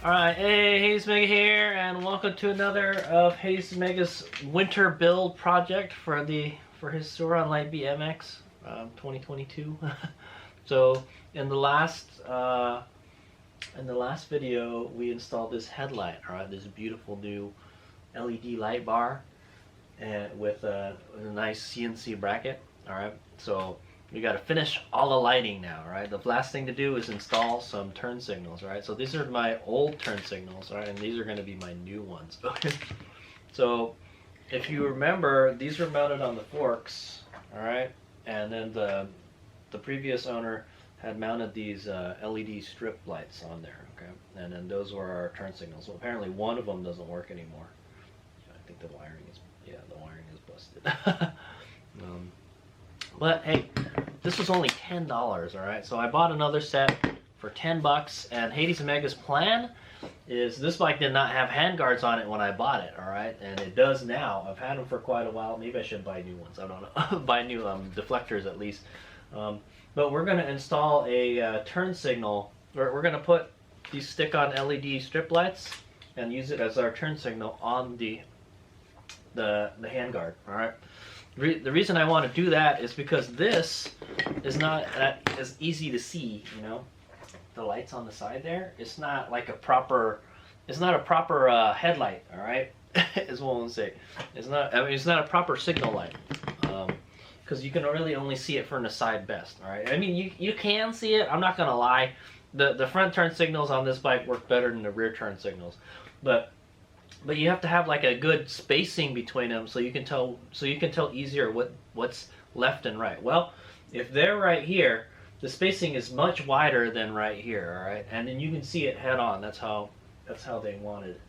Alright, hey, Hayes Mega here, and welcome to another of Hayes Mega's winter build project for his Scootor Light BMX 2022. So in the last video we installed this headlight, alright, this beautiful new LED light bar and with a nice CNC bracket, alright. So we got to finish all the lighting now, right? The last thing to do is install some turn signals, right? So these are my old turn signals, right? And these are going to be my new ones. So if you remember, these were mounted on the forks, all right? And then the previous owner had mounted these LED strip lights on there, okay? And then those were our turn signals. Well, apparently one of them doesn't work anymore. I think the wiring is, yeah, the wiring is busted. But hey, this was only $10, alright? So I bought another set for 10 bucks, and Hades Mega's plan is this bike did not have handguards on it when I bought it, alright? And it does now. I've had them for quite a while. Maybe I should buy new ones. I don't know. Buy new deflectors at least. But we're going to install a turn signal. We're going to put these stick-on LED strip lights and use it as our turn signal on the handguard, alright? The reason I want to do that is because this is not as easy to see, you know. The lights on the side there, it's not like a proper, it's not a proper headlight, all right? Is what I want to say. It's not, I mean, it's not a proper signal light, because you can really only see it from the side best, all right? I mean, you can see it. I'm not gonna lie. The front turn signals on this bike work better than the rear turn signals, but you have to have like a good spacing between them so you can tell easier what's left and right. Well, if they're right here, the spacing is much wider than right here, all right? And then you can see it head on. That's how they wanted it.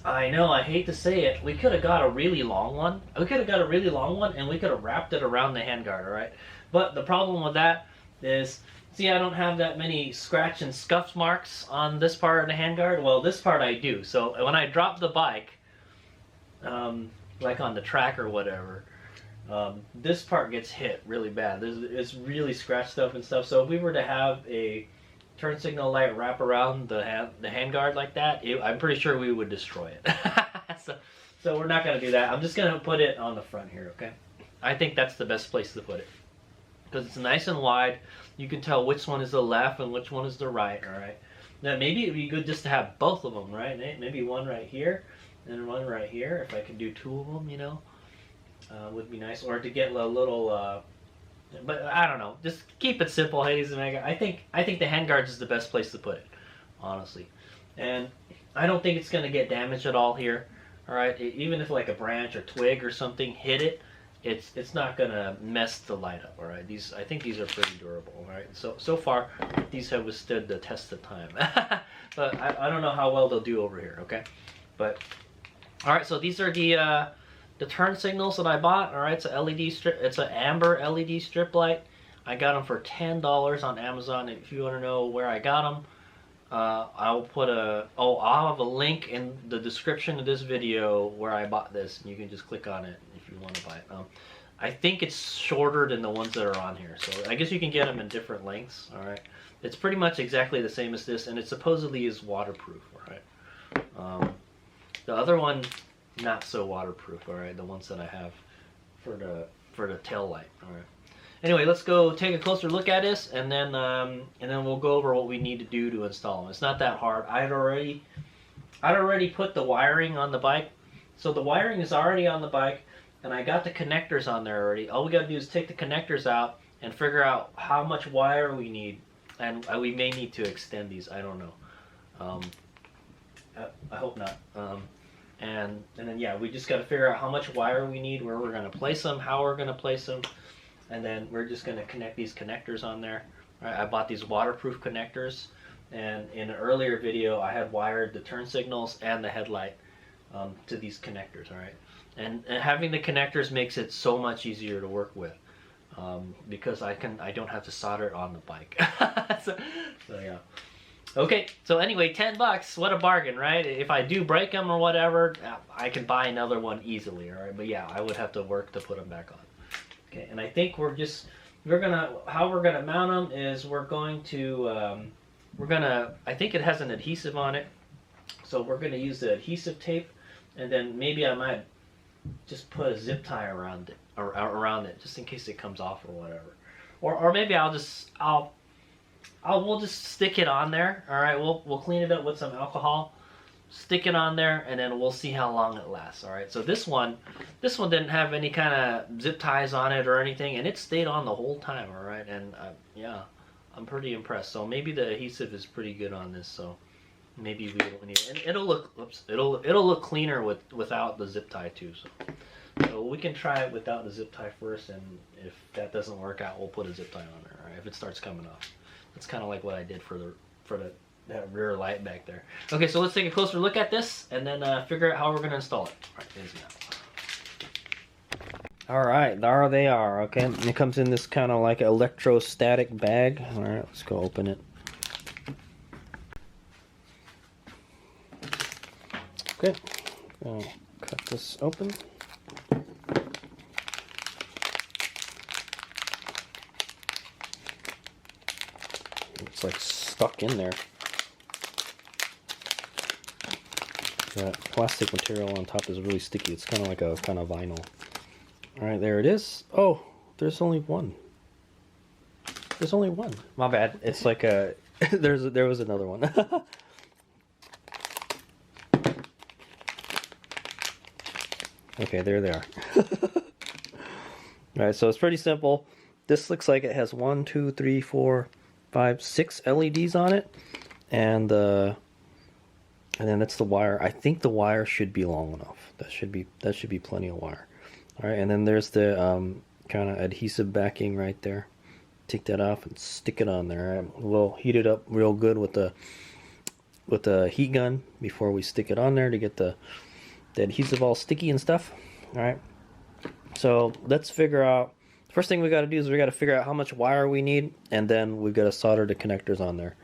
I know, I hate to say it, we could have got a really long one. We could have got a really long one and we could have wrapped it around the handguard, all right? But the problem with that is, see, I don't have that many scratch and scuff marks on this part of the handguard. Well, this part I do. So when I drop the bike, like on the track or whatever, this part gets hit really bad. It's really scratched up and stuff. So if we were to have a turn signal light wrap around the handguard like that, I'm pretty sure we would destroy it. So we're not going to do that. I'm just going to put it on the front here, okay? I think that's the best place to put it, because it's nice and wide. You can tell which one is the left and which one is the right, all right? Now, maybe it'd be good just to have both of them, right? Maybe one right here and one right here. If I could do two of them, you know, would be nice. Or to get a little, but I don't know. Just keep it simple, Hades Omega. I think the handguards is the best place to put it, honestly. And I don't think it's going to get damaged at all here, all right? Even if like a branch or twig or something hit it, it's not gonna mess the light up, all right? I think these are pretty durable, all right? So far, these have withstood the test of time. But I don't know how well they'll do over here, okay? But all right, so these are the turn signals that I bought. All right, it's a LED strip. It's an amber LED strip light. I got them for $10 on Amazon. If you want to know where I got them, I'll have a link in the description of this video where I bought this, and you can just click on it if you want to buy it. I think it's shorter than the ones that are on here, so I guess you can get them in different lengths. All right, it's pretty much exactly the same as this, and it supposedly is waterproof. All right, the other one not so waterproof. All right, the ones that I have for the tail light. All right. Anyway, let's go take a closer look at this, and then we'll go over what we need to do to install them. It's not that hard. I'd already put the wiring on the bike, so the wiring is already on the bike, and I got the connectors on there already. All we got to do is take the connectors out and figure out how much wire we need, and we may need to extend these. I don't know. I hope not. And then yeah, we just got to figure out how much wire we need, where we're going to place them, how we're going to place them, and then we're just going to connect these connectors on there. Right, I bought these waterproof connectors, and in an earlier video I had wired the turn signals and the headlight to these connectors. All right, and having the connectors makes it so much easier to work with because I don't have to solder it on the bike. so yeah. Okay, so anyway, $10, what a bargain, right? If I do break them or whatever, I can buy another one easily, all right? But yeah, I would have to work to put them back on. Okay, and I think how we're gonna mount them is I think it has an adhesive on it, so we're gonna use the adhesive tape, and then maybe I might just put a zip tie around it, just in case it comes off or whatever. Or maybe we'll just stick it on there. All right, we'll clean it up with some alcohol, stick it on there, and then we'll see how long it lasts. All right. So this one didn't have any kind of zip ties on it or anything, and it stayed on the whole time. All right, and yeah, I'm pretty impressed. So maybe the adhesive is pretty good on this. So maybe we don't need it. And it'll look cleaner without the zip tie too. So we can try it without the zip tie first, and if that doesn't work out, we'll put a zip tie on there. All right, if it starts coming off. That's kind of like what I did for that rear light back there. Okay, so let's take a closer look at this and then figure out how we're going to install it. All right, there they are. Okay, and it comes in this kind of like electrostatic bag. All right, let's go open it. Okay, I'll cut this open. It's like stuck in there. That plastic material on top is really sticky. It's kind of like a kind of vinyl. All right, there it is. Oh, there's only one. There's only one. My bad. It's like a there was another one. Okay, there they are. All right, so it's pretty simple. This looks like it has 1, 2, 3, 4, 5, 6 LEDs on it, and then that's the wire. I think the wire should be long enough. That should be plenty of wire. All right, and then there's the kind of adhesive backing right there. Take that off and stick it on there. Right? We'll heat it up real good with the heat gun before we stick it on there to get the adhesive all sticky and stuff. All right, so let's figure out. First thing we got to do is we got to figure out how much wire we need, and then we've got to solder the connectors on there.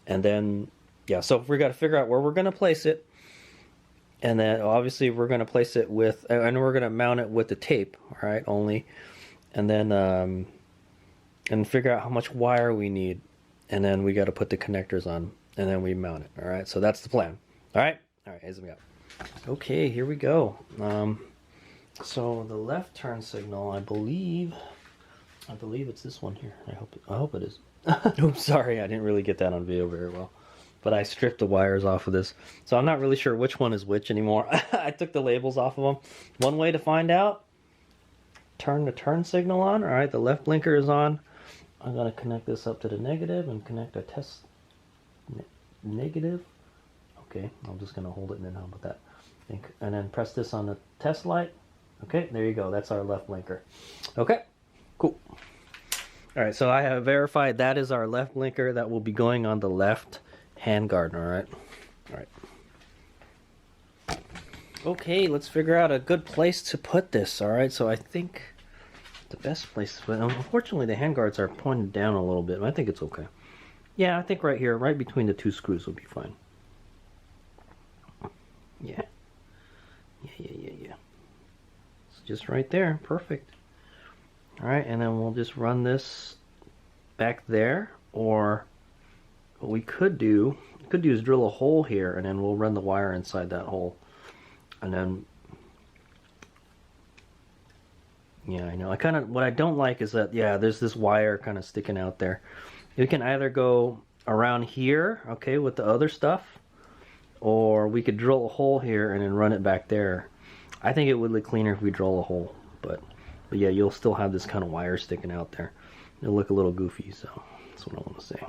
And then, yeah, so we got to figure out where we're going to place it. And then obviously we're going to place it with, and we're going to mount it with the tape, all right, only. And then, and figure out how much wire we need. And then we got to put the connectors on, and then we mount it, all right? So that's the plan. All right, here's we go. Okay, here we go. So the left turn signal, I believe it's this one here. I hope it is. Oops, sorry, I didn't really get that on video very well. But I stripped the wires off of this, so I'm not really sure which one is which anymore. I took the labels off of them. One way to find out: turn the turn signal on. All right, the left blinker is on. I'm gonna connect this up to the negative and connect a test negative. Okay, I'm just gonna hold it and then how about that? And then press this on the test light. Okay, there you go. That's our left blinker. Okay, cool. All right, so I have verified that is our left blinker that will be going on the left handguard. All right. Okay, let's figure out a good place to put this. All right, so I think the best place, but unfortunately the handguards are pointed down a little bit. I think it's okay. Yeah, I think right here, right between the two screws will be fine. Yeah. So just right there, perfect. All right, and then we'll just run this back there, or what we could do is drill a hole here, and then we'll run the wire inside that hole. And then, yeah, I know. What I don't like is that, yeah, there's this wire kind of sticking out there. You can either go around here, okay, with the other stuff, or we could drill a hole here and then run it back there. I think it would look cleaner if we drill a hole, but yeah, you'll still have this kind of wire sticking out there. It'll look a little goofy, so that's what I want to say.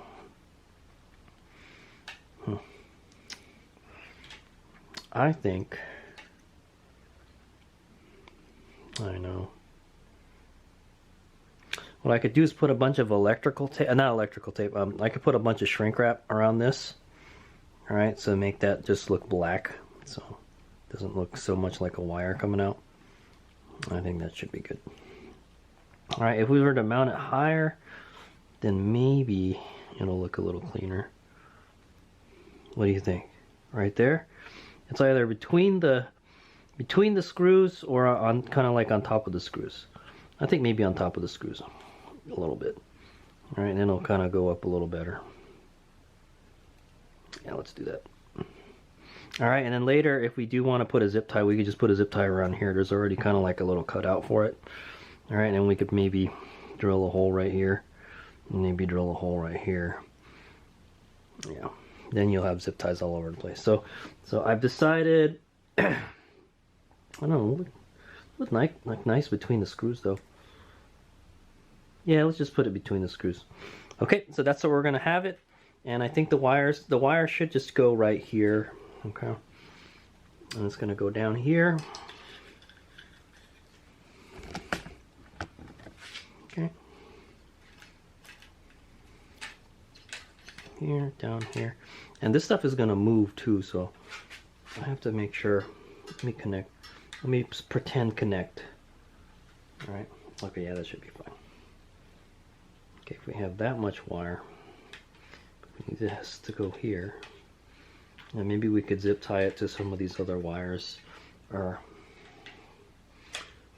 I think, I know. What I could do is put a bunch of electrical tape, not electrical tape, I could put a bunch of shrink wrap around this. Alright, so make that just look black. So it doesn't look so much like a wire coming out. I think that should be good. Alright, if we were to mount it higher, then maybe it'll look a little cleaner. What do you think? Right there? It's either between the screws or on kind of like on top of the screws. I think maybe on top of the screws a little bit. All right, and then it'll kind of go up a little better. Yeah, let's do that. All right, and then later, if we do want to put a zip tie, we could just put a zip tie around here. There's already kind of like a little cutout for it. All right, and we could maybe drill a hole right here, and maybe drill a hole right here. Yeah, then you'll have zip ties all over the place. So I've decided. I don't know. Look nice between the screws though. Yeah, let's just put it between the screws. Okay, so that's where we're gonna have it. And I think the wires should just go right here. Okay. And it's gonna go down here. Okay. Here, down here. And this stuff is gonna move too, so I have to make sure. Let me connect. Let me pretend connect. Alright. Okay, yeah, that should be fine. Okay, if we have that much wire, we need this to go here. And maybe we could zip tie it to some of these other wires. Or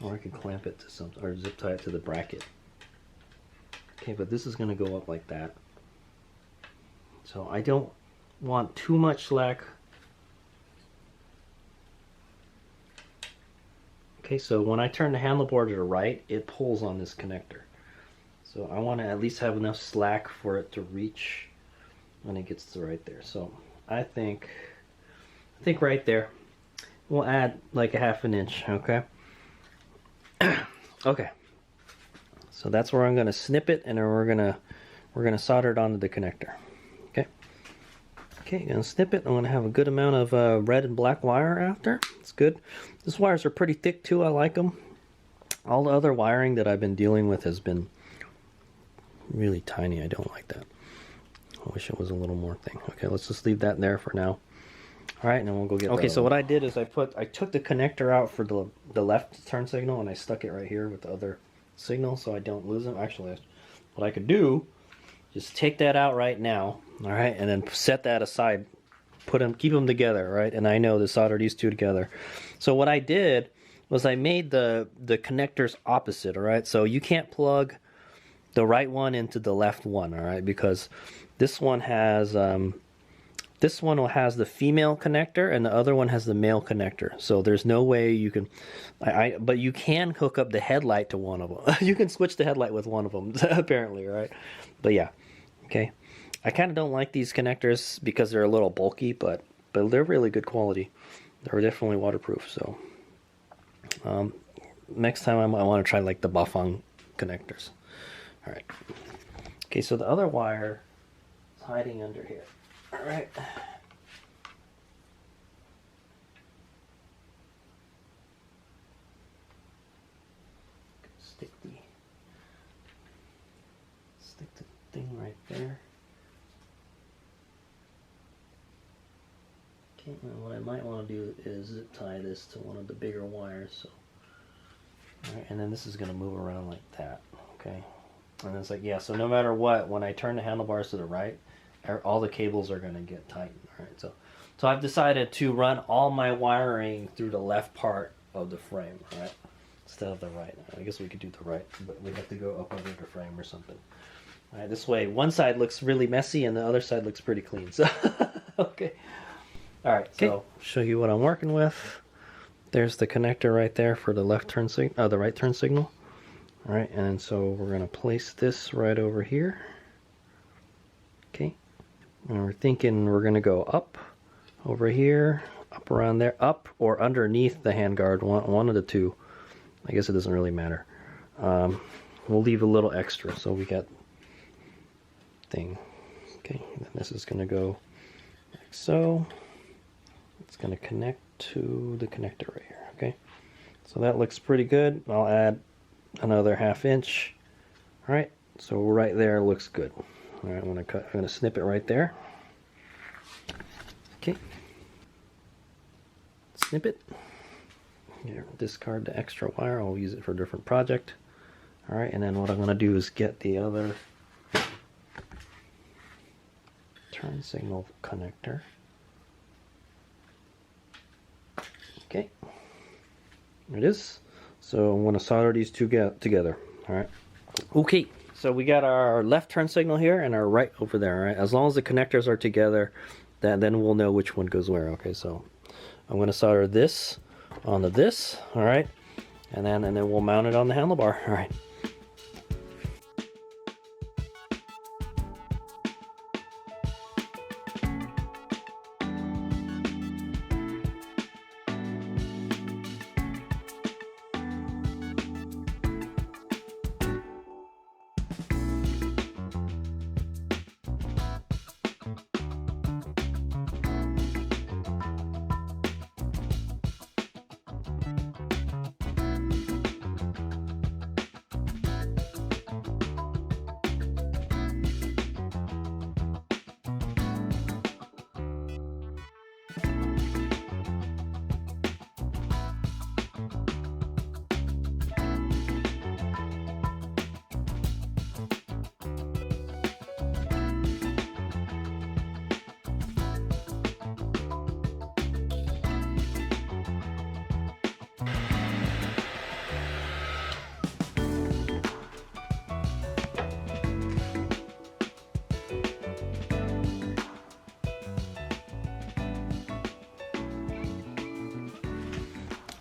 I could clamp it to something, or zip tie it to the bracket. Okay, but this is going to go up like that. So I don't want too much slack. Okay, so when I turn the handlebar to the right, it pulls on this connector. So I want to at least have enough slack for it to reach when it gets to right there. So I think right there, we'll add like a ½ inch, okay? Okay. So that's where I'm going to snip it, and then we're gonna solder it onto the connector. Okay. Okay, gonna snip it. I'm gonna have a good amount of red and black wire after. It's good. These wires are pretty thick too. I like them. All the other wiring that I've been dealing with has been really tiny. I don't like that. I wish it was a little more thing. Okay, let's just leave that there for now. All right, and then we'll go get. Okay, so what I did is I took the connector out for the left turn signal, and I stuck it right here with the other signal, so I don't lose them. Actually, what I could do, just take that out right now. All right, and then set that aside. Keep them together, right? And I know to solder these two together. So what I did was I made the connectors opposite. All right, so you can't plug the right one into the left one. All right, because this one has the female connector and the other one has the male connector. So there's no way you can, but you can hook up the headlight to one of them. You can switch the headlight with one of them, apparently, right? But yeah, okay. I kind of don't like these connectors because they're a little bulky, but they're really good quality. They're definitely waterproof. So next time I want to try like the Bafang connectors. All right. Okay, so the other wire is hiding under here. All right. Stick the thing right there. Okay, and what I might want to do is zip tie this to one of the bigger wires. So, all right, and then this is going to move around like that. Okay, and it's like, yeah. So no matter what, when I turn the handlebars to the right, all the cables are going to get tightened. All right, so I've decided to run all my wiring through the left part of the frame, all right, instead of the right. I guess we could do the right, but we have to go up under the frame or something. All right, this way one side looks really messy and the other side looks pretty clean. So, okay. All right, so show you what I'm working with. There's the connector right there for the left turn signal, the right turn signal. All right, and so we're going to place this right over here. Okay, and we're thinking we're going to go up over here, up around there, up or underneath the handguard, one of the two. I guess it doesn't really matter. We'll leave a little extra, so we got thing. Okay, and then this is going to go like so. it's going to connect to the connector right here. Okay, so that looks pretty good. I'll add another 1/2 inch. All right, so right there looks good. All right, I'm going to snip it right there. Okay, snip it. Here, discard the extra wire. I'll use it for a different project. All right, and then what I'm going to do is get the other turn signal connector. Okay, there it is. So I'm going to solder these two together. All right. Okay, so we got our left turn signal here and our right over there. All right, as long as the connectors are together, then we'll know which one goes where. Okay, so I'm going to solder this onto this. All right, and then we'll mount it on the handlebar. All right.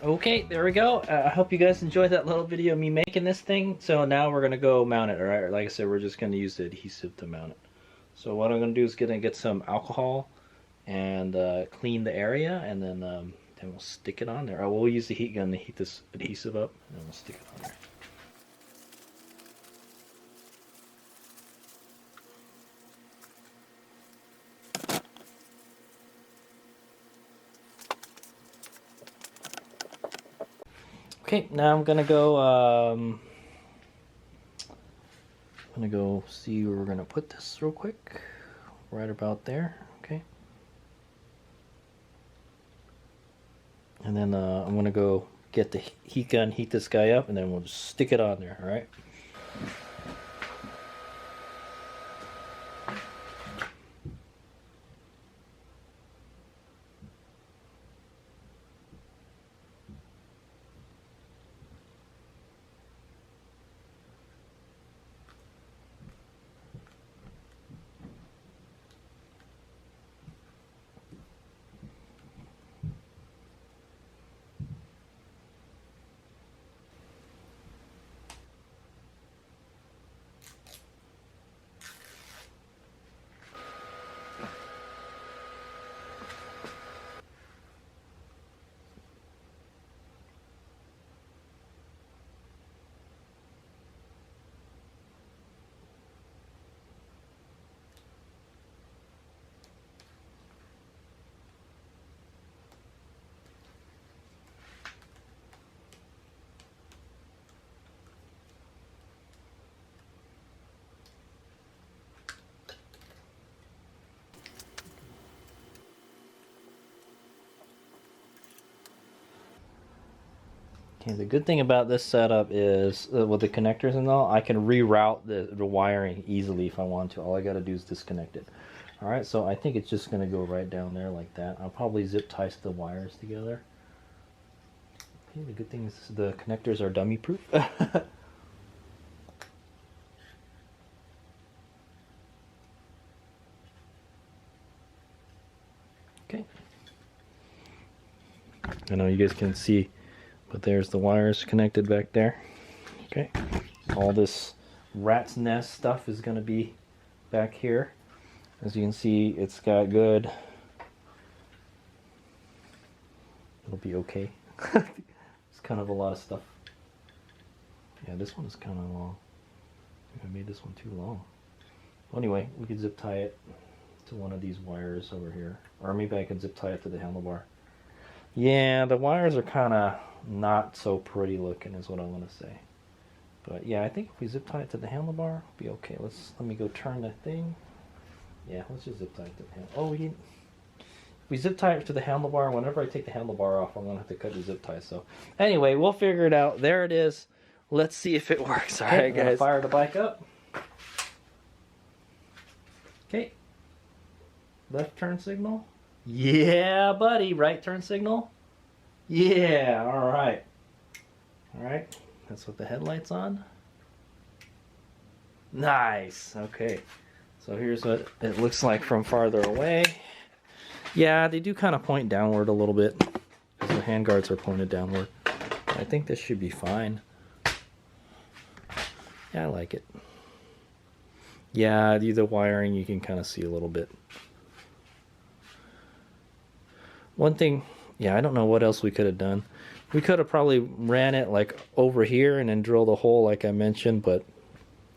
Okay, there we go. I hope you guys enjoyed that little video of me making this thing. So now we're gonna go mount it. All right, like I said, we're just gonna use the adhesive to mount it. So what I'm gonna do is get some alcohol and clean the area, and then we'll stick it on there. We'll use the heat gun to heat this adhesive up, and then we'll stick it on there. Okay, now I'm gonna go see where we're gonna put this real quick. Right about there, okay. And then I'm gonna go get the heat gun, heat this guy up, and then we'll just stick it on there, all right? Okay, the good thing about this setup is with the connectors and all, I can reroute the wiring easily if I want to. All I got to do is disconnect it. All right, so I think it's just going to go right down there like that. I'll probably zip tie the wires together. Okay, the good thing is the connectors are dummy proof. Okay. I know you guys can see, but there's the wires connected back there. Okay, all this rat's nest stuff is going to be back here. As you can see, it's got good. It'll be okay. It's kind of a lot of stuff. Yeah, this one is kind of long. I think I made this one too long. Well, anyway, we could zip tie it to one of these wires over here. Or maybe I could zip tie it to the handlebar. Yeah, the wires are kind of not so pretty looking is what I want to say. But yeah, I think if we zip tie it to the handlebar, it'll be okay. Let me go turn the thing. Yeah, let's just zip tie it to the handlebar. Oh, if we zip tie it to the handlebar, whenever I take the handlebar off, I'm going to have to cut the zip tie. So anyway, we'll figure it out. There it is. Let's see if it works. All right, guys. Fire the bike up. Okay. Left turn signal. Yeah, buddy. Right turn signal. Yeah, all right. All right. That's what the headlight's on. Nice. Okay. So here's what it looks like from farther away. Yeah, they do kind of point downward a little bit because the handguards are pointed downward. I think this should be fine. Yeah, I like it. Yeah, the wiring you can kind of see a little bit. One thing, yeah, I don't know what else we could have done. We could have probably ran it like over here and then drilled a hole like I mentioned, but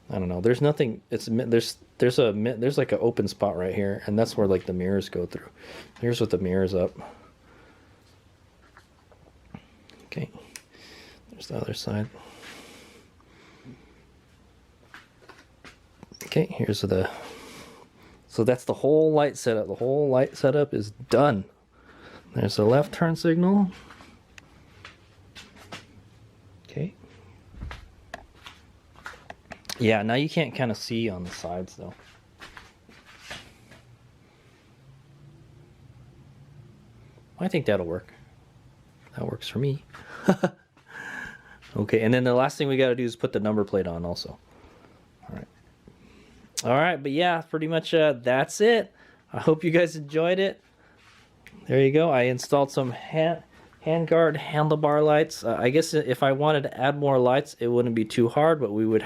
I don't know. There's nothing. There's like an open spot right here, and that's where like the mirrors go through. Here's what the mirror's up. Okay, there's the other side. Okay, here's the. So that's the whole light setup. The whole light setup is done. There's the left turn signal. Okay. Yeah, now you can't kind of see on the sides though. I think that'll work. That works for me. Okay, and then the last thing we got to do is put the number plate on also. All right. All right, but yeah, pretty much that's it. I hope you guys enjoyed it. There you go. I installed some Handguard handlebar lights. I guess if I wanted to add more lights, it wouldn't be too hard, but we would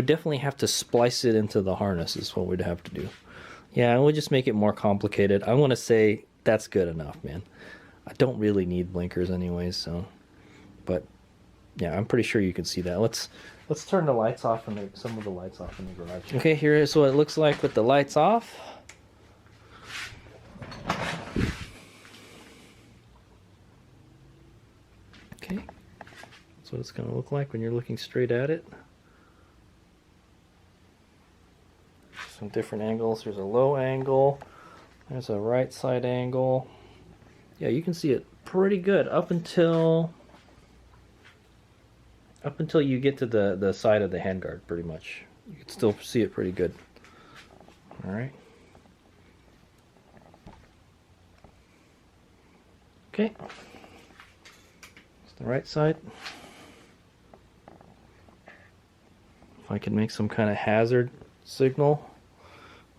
definitely have to splice it into the harness is what we'd have to do. Yeah, and we'll just make it more complicated. I want to say that's good enough, man. I don't really need blinkers anyways, so. But yeah, I'm pretty sure you can see that. Let's turn the lights off and some of the lights off in the garage. Okay, here is what it looks like with the lights off. Okay, that's what it's going to look like when you're looking straight at it. Some different angles. There's a low angle. There's a right side angle. Yeah, you can see it pretty good up until you get to the side of the handguard, pretty much. You can still see it pretty good. All right. Okay. The right side. If I can make some kind of hazard signal,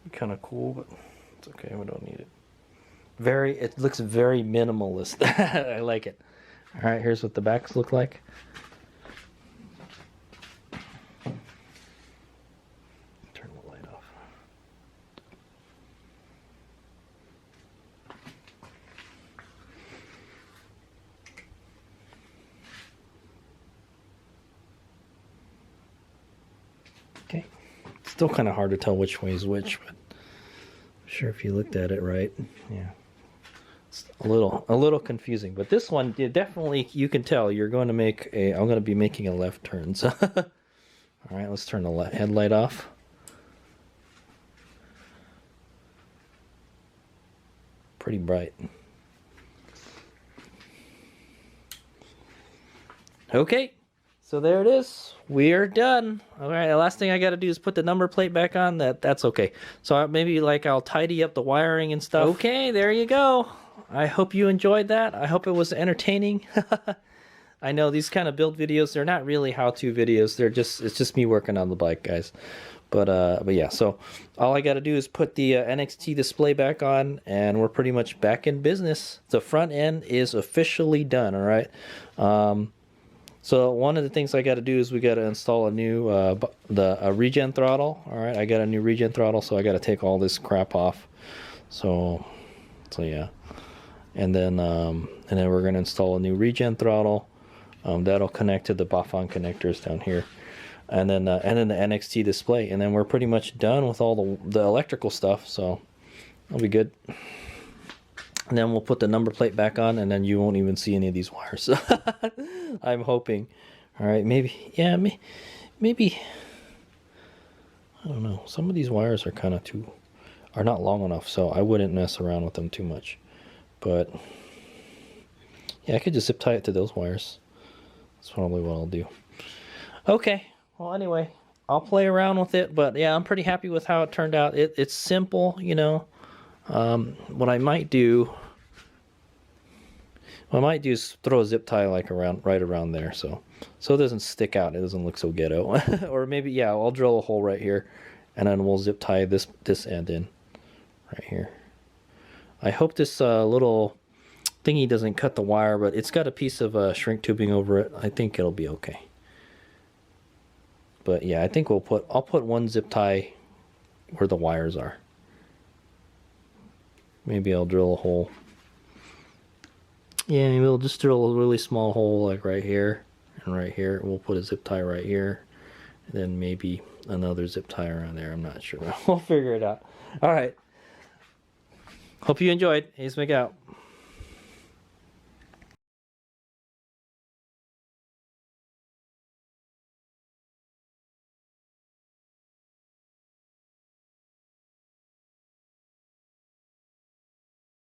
it'd be kind of cool, but it's okay, we don't need it. It looks very minimalist. I like it. All right, here's what the backs look like. Turn the light off. Okay, still kind of hard to tell which way is which, but I'm sure if you looked at it right, yeah, it's a little confusing. But this one, yeah, definitely you can tell I'm going to be making a left turn. So, all right, let's turn the headlight off. Pretty bright. Okay. So there it is. We are done. All right, the last thing I got to do is put the number plate back on. That's okay. So maybe I'll tidy up the wiring and stuff. Okay, there you go. I hope you enjoyed that. I hope it was entertaining. I know these kind of build videos, they're not really how-to videos. It's just me working on the bike, guys. But yeah, so all I got to do is put the NXT display back on, and we're pretty much back in business. The front end is officially done, all right? So one of the things I got to do is we got to install a new regen throttle. All right, I got a new regen throttle, so I got to take all this crap off. So yeah, and then we're gonna install a new regen throttle. That'll connect to the Bafan connectors down here, and then the NXT display, and then we're pretty much done with all the electrical stuff. So that'll be good. And then we'll put the number plate back on, and then you won't even see any of these wires. I'm hoping. All right, maybe, yeah, maybe, I don't know. Some of these wires are kind of are not long enough, so I wouldn't mess around with them too much. But, yeah, I could just zip tie it to those wires. That's probably what I'll do. Okay, well, anyway, I'll play around with it, but yeah, I'm pretty happy with how it turned out. It's simple, you know. What I might do is throw a zip tie like right around there, so it doesn't stick out. It doesn't look so ghetto. Or maybe, yeah, I'll drill a hole right here, and then we'll zip tie this end in right here. I hope this little thingy doesn't cut the wire, but it's got a piece of shrink tubing over it. I think it'll be okay. But yeah, I think I'll put one zip tie where the wires are. Maybe I'll drill a hole. Yeah, maybe we'll just drill a really small hole like right here and right here. We'll put a zip tie right here. And then maybe another zip tie around there. I'm not sure. We'll figure it out. All right. Hope you enjoyed. Ace Make out.